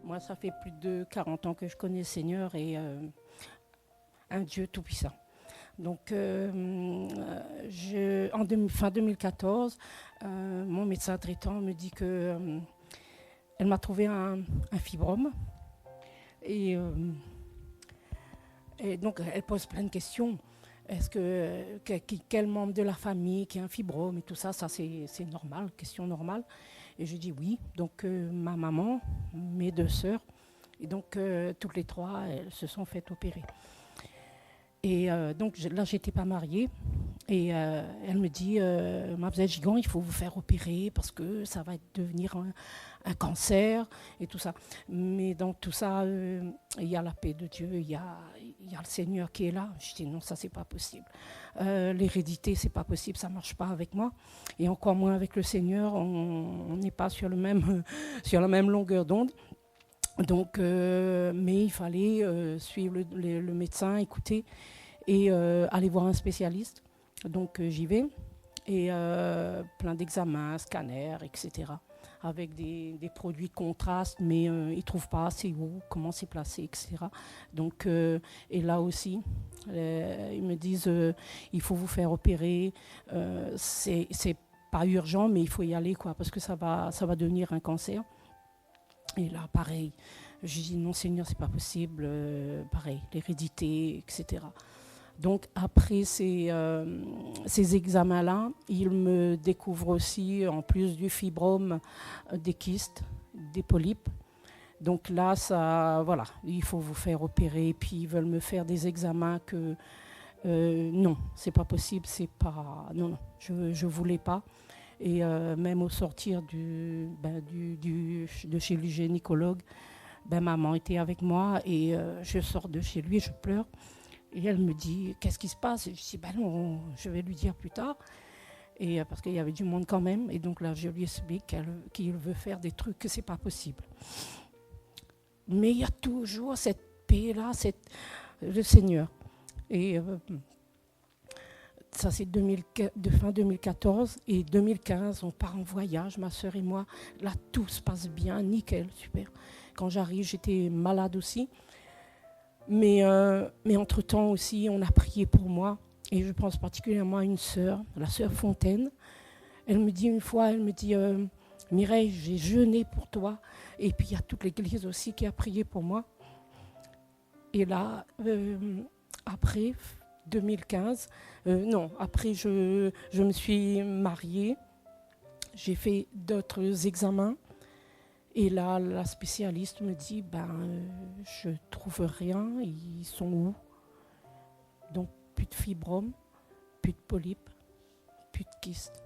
Moi, ça fait plus de 40 ans que je connais le Seigneur et un Dieu tout-puissant. Donc, fin 2014, mon médecin traitant me dit que elle m'a trouvé un fibrome. Et, et donc, elle pose plein de questions. Est-ce quel membre de la famille qui a un fibrome et tout ça, c'est normal, question normale. Et je dis oui. Donc, ma maman, mes deux sœurs, et donc toutes les trois, elles se sont faites opérer. Et donc là, j'étais pas mariée. Et elle me dit, Mademoiselle Gigon, il faut vous faire opérer parce que ça va devenir un cancer et tout ça. Mais dans tout ça, il y a la paix de Dieu, il y a le Seigneur qui est là. Je dis non, ça c'est pas possible. L'hérédité, c'est pas possible, ça marche pas avec moi. Et encore moins avec le Seigneur, on n'est pas sur la même longueur d'onde. Donc, mais il fallait suivre le médecin, écouter et aller voir un spécialiste. Donc j'y vais et plein d'examens, scanners, etc. Avec des produits de contraste, mais ils ne trouvent pas c'est où, comment c'est placé, etc. Donc, et là aussi, ils me disent il faut vous faire opérer. C'est pas urgent, mais il faut y aller, quoi, parce que ça va devenir un cancer. Et là, pareil, je dis non, Seigneur, c'est pas possible. Pareil, l'hérédité, etc. Donc, après ces examens-là, il me découvre aussi, en plus du fibrome, des kystes, des polypes. Donc là, voilà, il faut vous faire opérer. Puis ils veulent me faire des examens que non, c'est pas possible, non, je voulais pas. Et même au sortir de chez le gynécologue, maman était avec moi et je sors de chez lui, je pleure. Et elle me dit, qu'est-ce qui se passe? Et je dis, non, je vais lui dire plus tard. Et parce qu'il y avait du monde quand même. Et donc là, je lui explique qu'il veut faire des trucs que c'est pas possible. Mais il y a toujours cette paix-là, le Seigneur. Et ça, c'est fin 2014. Et 2015, on part en voyage, ma sœur et moi. Là, tout se passe bien, nickel, super. Quand j'arrive, j'étais malade aussi. Mais entre-temps aussi, on a prié pour moi. Et je pense particulièrement à une sœur, la sœur Fontaine. Elle me dit une fois, Mireille, j'ai jeûné pour toi. Et puis il y a toute l'église aussi qui a prié pour moi. Et là, après 2015, après je me suis mariée. J'ai fait d'autres examens. Et là, la spécialiste me dit, je trouve rien, ils sont où? Donc, plus de fibrome, plus de polypes, plus de kystes.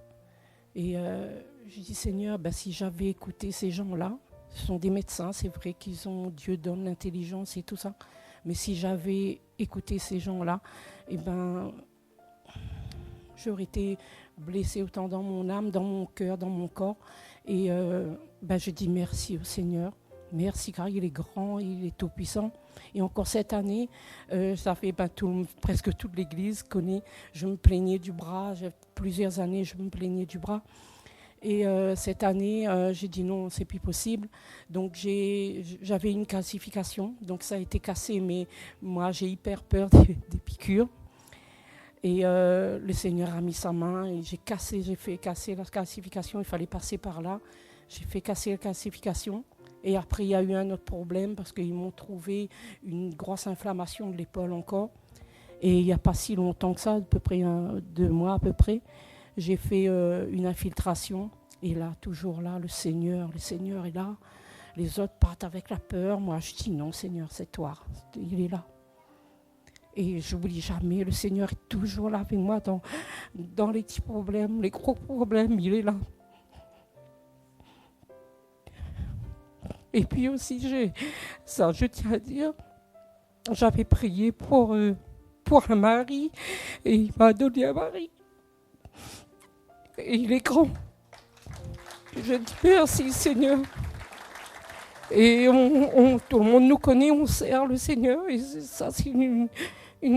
Et je dis, Seigneur, si j'avais écouté ces gens-là, ce sont des médecins, c'est vrai Dieu donne l'intelligence et tout ça, mais si j'avais écouté ces gens-là, j'aurais été blessée autant dans mon âme, dans mon cœur, dans mon corps. Et je dis merci au Seigneur. Merci car il est grand, il est tout-puissant. Et encore cette année, ça fait presque toute l'église connaît, je me plaignais du bras. Plusieurs années, je me plaignais du bras. Et cette année, j'ai dit non, c'est plus possible. Donc j'avais une calcification. Donc ça a été cassé, mais moi j'ai hyper peur des piqûres. Et le Seigneur a mis sa main et j'ai fait casser la calcification. Il fallait passer par là. J'ai fait casser la calcification. Et après, il y a eu un autre problème parce qu'ils m'ont trouvé une grosse inflammation de l'épaule encore. Et il n'y a pas si longtemps que ça, à peu près 2 mois à peu près, j'ai fait une infiltration. Et là, toujours là, le Seigneur est là. Les autres partent avec la peur. Moi, je dis non, Seigneur, c'est toi. Il est là. Et je n'oublie jamais, le Seigneur est toujours là avec moi dans les petits problèmes, les gros problèmes, il est là. Et puis aussi, je tiens à dire, j'avais prié pour un mari, et il m'a donné un mari. Et il est grand. Je dis merci, Seigneur. Et tout le monde nous connaît, on sert le Seigneur, et ça, c'est une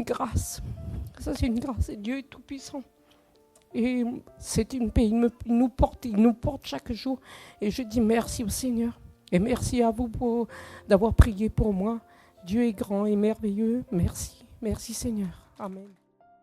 grâce. Ça, c'est une grâce, et Dieu est tout-puissant. Et c'est une paix, il nous porte chaque jour. Et je dis merci au Seigneur. Et merci à vous d'avoir prié pour moi. Dieu est grand et merveilleux. Merci. Merci Seigneur. Amen.